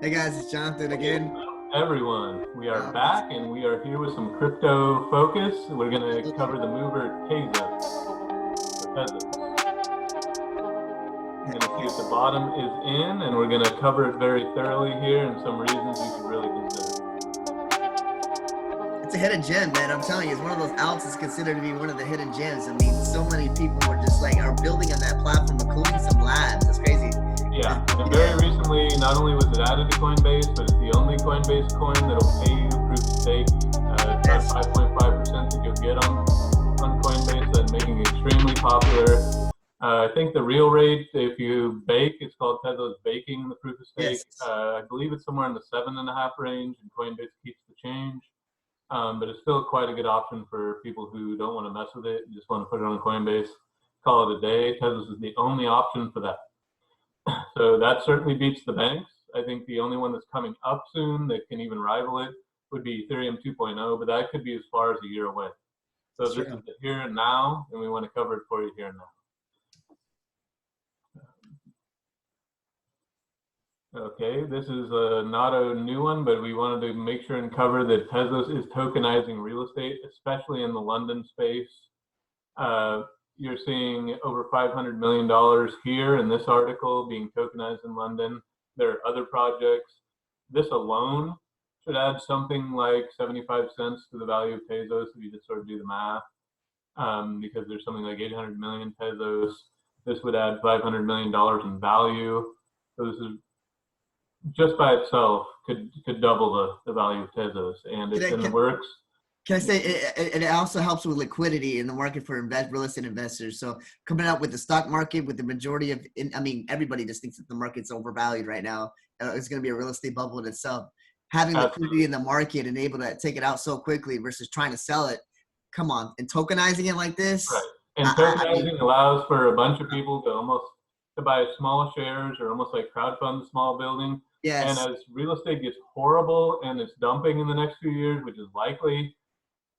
Hey guys, it's Jonathan again. Everyone, we are Um, back and we are here with some crypto focus. We're going to cover the mover Tezos. You're going to see at the bottom is in, and we're going to cover it very thoroughly here and some reasons you should really consider. it's a hidden gem, man. I'm telling you, it's one of those outs that's considered to be one of the hidden gems. I mean, so many people are just like are building on that platform, including some labs. That's crazy. Yeah, and very recently, not only was it added to Coinbase, but it's the only Coinbase coin that'll pay you proof of stake. It's about 5.5% that you'll get on Coinbase, and making it extremely popular. I think the real rate, if you bake, it's called Tezos baking the proof of stake. Yes. I believe it's somewhere in the 7.5 range, and Coinbase keeps the change. But it's still quite a good option for people who don't want to mess with it, just want to put it on Coinbase, call it a day. Tezos is the only option for that. So that certainly beats the banks. I think the only one that's coming up soon that can even rival it would be Ethereum 2.0, but that could be as far as a year away. So this is the here and now, and we want to cover it for you here and now. Okay, this is not a new one, but we wanted to make sure and cover that Tezos is tokenizing real estate, especially in the London space. You're seeing over $500 million here in this article being tokenized in London. There are other projects. This alone should add something like 75 cents to the value of Tezos if you just sort of do the math, because there's something like 800 million Tezos. This would add $500 million in value. So this is just by itself could double the value of Tezos, and it's in the works. Can I say it also helps with liquidity in the market for real estate investors? So coming out with the stock market, with the majority of, I mean, everybody just thinks that the market's overvalued right now. It's going to be a real estate bubble in itself. Having liquidity in the market and able to take it out so quickly versus trying to sell it. Come on, and tokenizing it like this. Right, and tokenizing allows for a bunch of people to buy small shares or almost like crowdfund the small building. Yes. And as real estate gets horrible and it's dumping in the next few years, which is likely,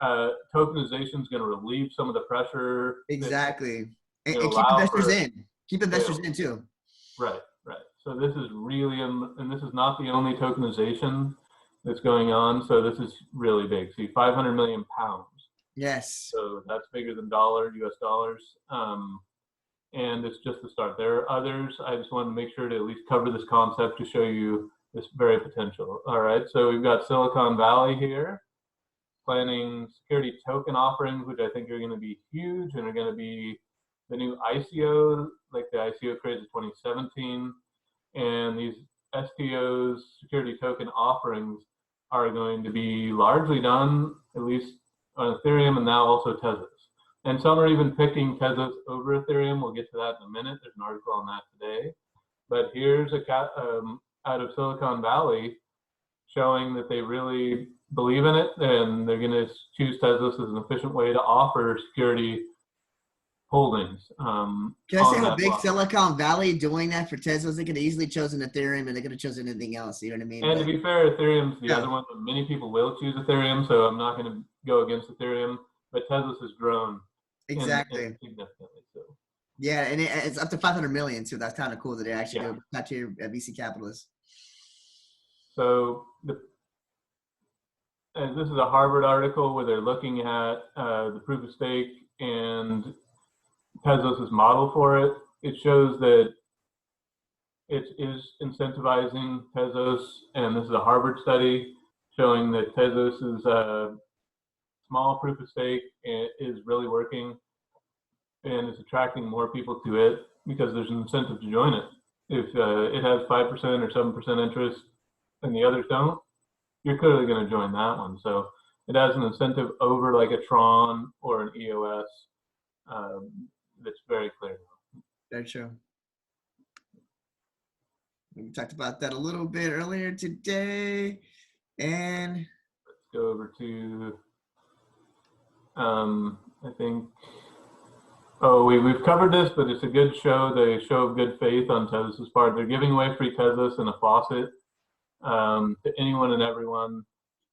tokenization is going to relieve some of the pressure. Exactly. And keep investors in. Keep investors in too. Right, right. So this is really, and this is not the only tokenization that's going on. So this is really big. See, 500 million pounds. Yes. So that's bigger than US dollars. And it's just the start. There are others. I just wanted to make sure to at least cover this concept to show you this very potential. All right, so we've got Silicon Valley here, planning security token offerings, which I think are going to be huge and are going to be the new ICO, like the ICO craze of 2017. And these STOs, security token offerings, are going to be largely done, at least on Ethereum and now also Tezos. And some are even picking Tezos over Ethereum. We'll get to that in a minute. There's an article on that today. But here's a out of Silicon Valley showing that they really believe in it, and they're going to choose Tezos as an efficient way to offer security holdings. Can I say how big Silicon Valley doing that for Tezos? They could have easily chosen Ethereum, and they could have chosen anything else. You know what I mean? And to be fair, Ethereum's the other one, but many people will choose Ethereum, so I'm not going to go against Ethereum. But Tezos has grown significantly. So. Yeah, and it's up to 500 million too. That's kind of cool that they actually go back to your VC capitalists. So and this is a Harvard article where they're looking at the proof of stake and Tezos' model for it. It shows that it is incentivizing Tezos, and this is a Harvard study showing that Tezos' small proof of stake is really working and is attracting more people to it because there's an incentive to join it. If it has 5% or 7% interest and the others don't, you're clearly going to join that one. So it has an incentive over like a Tron or an EOS that's very clear. Very true. We talked about that a little bit earlier today. And let's go over to, I think, we've covered this, but it's a good show. The show of good faith on Tezos' part. They're giving away free Tezos and a faucet to anyone and everyone.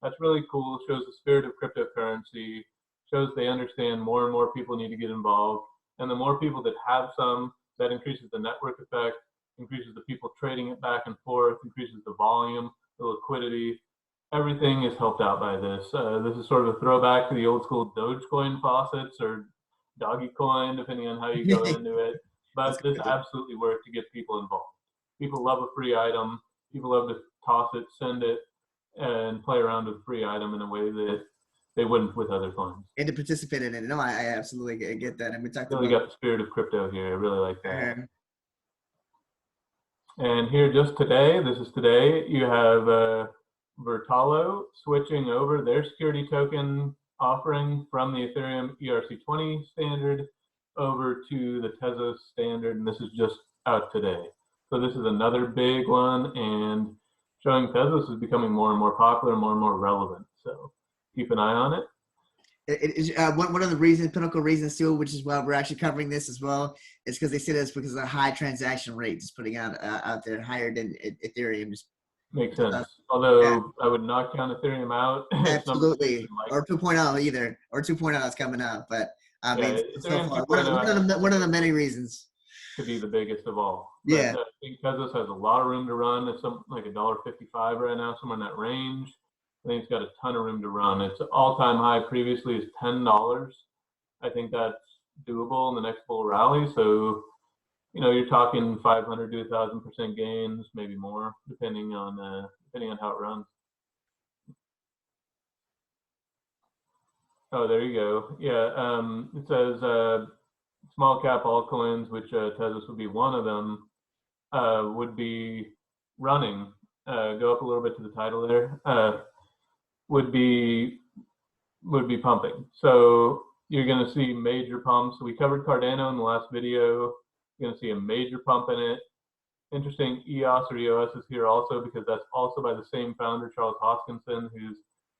That's really cool. Shows the spirit of cryptocurrency. Shows they understand more and more people need to get involved. And the more people that have some, that increases the network effect. increases the people trading it back and forth, increases the volume, the liquidity. Everything is helped out by this. This is sort of a throwback to the old school Dogecoin faucets or doggy coin, depending on how you go into it. But this absolutely worked to get people involved. People love a free item. People love to toss it, send it, and play around with a free item in a way that they wouldn't with other coins. And to participate in it. No, I absolutely get that. And we talked Really about got the spirit of crypto here. I really like that. uh, And here just today, this is today, you have Bertolo switching over their security token offering from the Ethereum ERC20 standard over to the Tezos standard, and this is just out today. So this is another big one, and showing Tezos is becoming more and more popular, more and more relevant. So keep an eye on it. One of the reasons, pinnacle reasons too, which is why we're actually covering this as well, is because they said it's because of the high transaction rate, just putting out there higher than Ethereum. Just makes sense. Although I would not count Ethereum out. Absolutely, or 2.0 either, or 2.0 is coming out. But I mean, so far, one of the many reasons to be the biggest of all. Yeah, but, I think Tezos has a lot of room to run. It's something like $1.55 right now, somewhere in that range. I think it's got a ton of room to run. Its all-time high previously is $10. I think that's doable in the next bull rally. So, you know, you're talking 500 to 1,000% gains, maybe more, depending on how it runs. Oh, there you go. Yeah, it says small cap altcoins, which Tezos would be one of them, would be running. Go up a little bit to the title there. Would be pumping. So you're going to see major pumps. We covered Cardano in the last video. You're going to see a major pump in it. Interesting, EOS or EOS is here also because that's also by the same founder, Charles Hoskinson, who's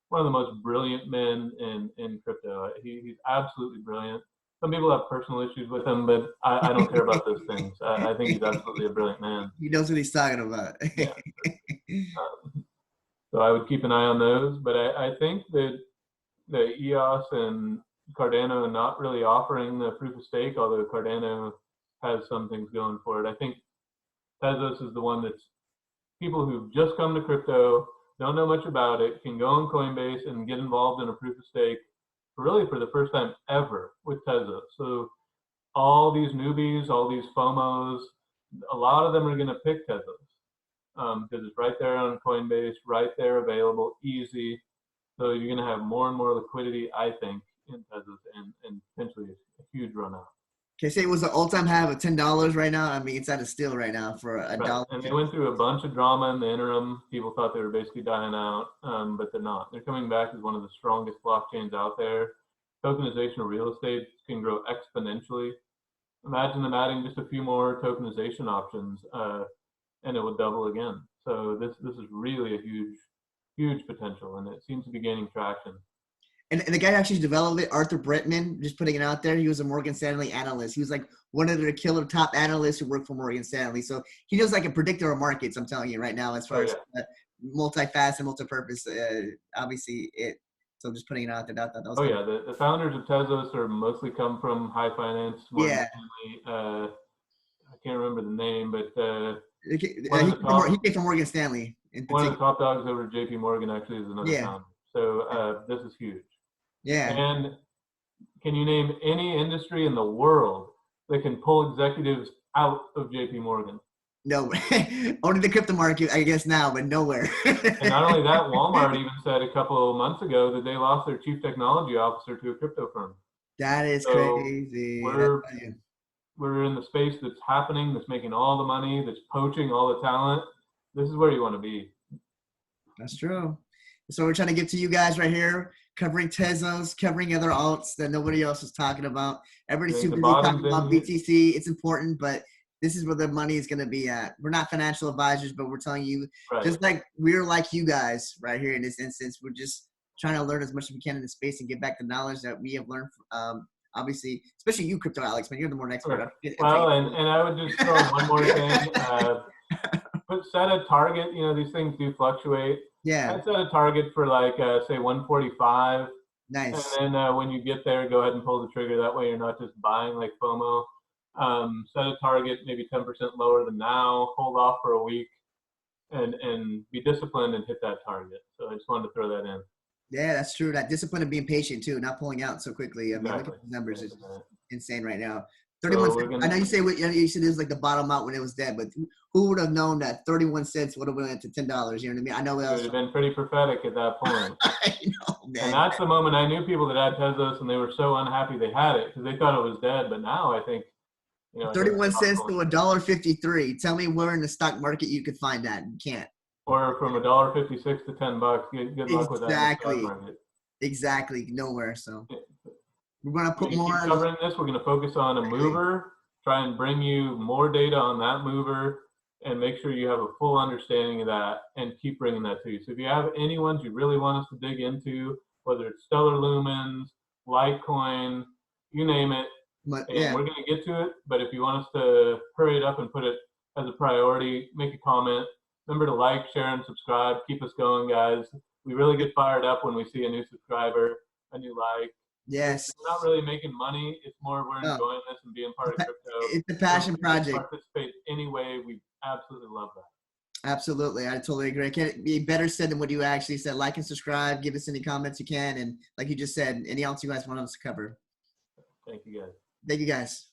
one of the most brilliant men in crypto. He's absolutely brilliant. Some people have personal issues with him, but I don't care about those things. I think he's absolutely a brilliant man. He knows what he's talking about. Yeah. So I would keep an eye on those. But I think that the EOS and Cardano are not really offering the proof of stake, although Cardano has some things going for it. I think Tezos is the one that's people who've just come to crypto, don't know much about it, can go on Coinbase and get involved in a proof of stake really for the first time ever with Tezos. So all these newbies, all these FOMOs, a lot of them are going to pick Tezos because it's right there on Coinbase, right there available, easy. So you're going to have more and more liquidity, I think, in Tezos and potentially a huge run up. Can I say it was an all-time high of $10 right now? I mean, it's at a steal right now for a dollar. And they went through a bunch of drama in the interim. People thought they were basically dying out, but they're not. They're coming back as one of the strongest blockchains out there. Tokenization of real estate can grow exponentially. Imagine them adding just a few more tokenization options, and it would double again. So this is really a huge potential, and it seems to be gaining traction. And the guy actually developed it, Arthur Bretman, just putting it out there. He was a Morgan Stanley analyst. He was like one of the killer top analysts who worked for Morgan Stanley. So he knows like a predictor of markets, I'm telling you right now, as far as multi-facet, multi-purpose, obviously it. So I'm just putting it out there. That was the founders of Tezos are mostly come from high finance. Morgan Stanley, I can't remember the name, but he came from Morgan Stanley. One of the top dogs over JP Morgan actually is another founder. So this is huge. Yeah. And can you name any industry in the world that can pull executives out of JP Morgan? No, only the crypto market, I guess now, but nowhere. And not only that, Walmart even said a couple of months ago that they lost their chief technology officer to a crypto firm. That is crazy. We're in the space that's happening, that's making all the money, that's poaching all the talent. This is where you want to be. That's true. So we're trying to get to you guys right here, covering Tezos, covering other alts that nobody else is talking about. Everybody's too busy talking about BTC. It's important, but this is where the money is going to be at. We're not financial advisors, but we're telling you, just like we're like you guys right here in this instance, we're just trying to learn as much as we can in the space and get back the knowledge that we have learned. Obviously, especially you, Crypto Alex, man, you're the more expert. Well, and I would just throw in one more thing. Set a target. You know, these things do fluctuate. Yeah. I'd set a target for like, say 145. Nice. And then when you get there, go ahead and pull the trigger. That way you're not just buying like FOMO. set a target maybe 10% lower than now, hold off for a week, and be disciplined and hit that target. So I just wanted to throw that in. Yeah, that's true. That discipline of being patient too, not pulling out so quickly. I mean, look Exactly. at the numbers; it's Exactly. insane right now. 31 So cents. I know you say you said it was like the bottom out when it was dead, but who would have known that 31 cents would have went to $10? You know what I mean? I know it that would have been pretty prophetic at that point. I know, man. And that's the moment I knew people that had Tezos and they were so unhappy they had it because they thought it was dead. But now I think, 31 cents to $1.53. Tell me where in the stock market you could find that. You can't. Or from $1.56 to $10. Good luck with that in the stock market. Exactly. Nowhere. So we're gonna put We're gonna keep covering this. We're gonna focus on a mover, try and bring you more data on that mover, and make sure you have a full understanding of that, and keep bringing that to you. So if you have any ones you really want us to dig into, whether it's Stellar Lumens, Litecoin, you name it, we're going to get to it. But if you want us to hurry it up and put it as a priority, make a comment. Remember to like, share, and subscribe. Keep us going, guys. We really get fired up when we see a new subscriber, a new like. Yes. We're not really making money. It's more we're enjoying this and being part of crypto. It's a passion project. Participate anyway. We absolutely love that. Absolutely. I totally agree. It can't be better said than what you actually said. Like and subscribe. Give us any comments you can. And like you just said, any else you guys want us to cover. Thank you, guys. Thank you, guys.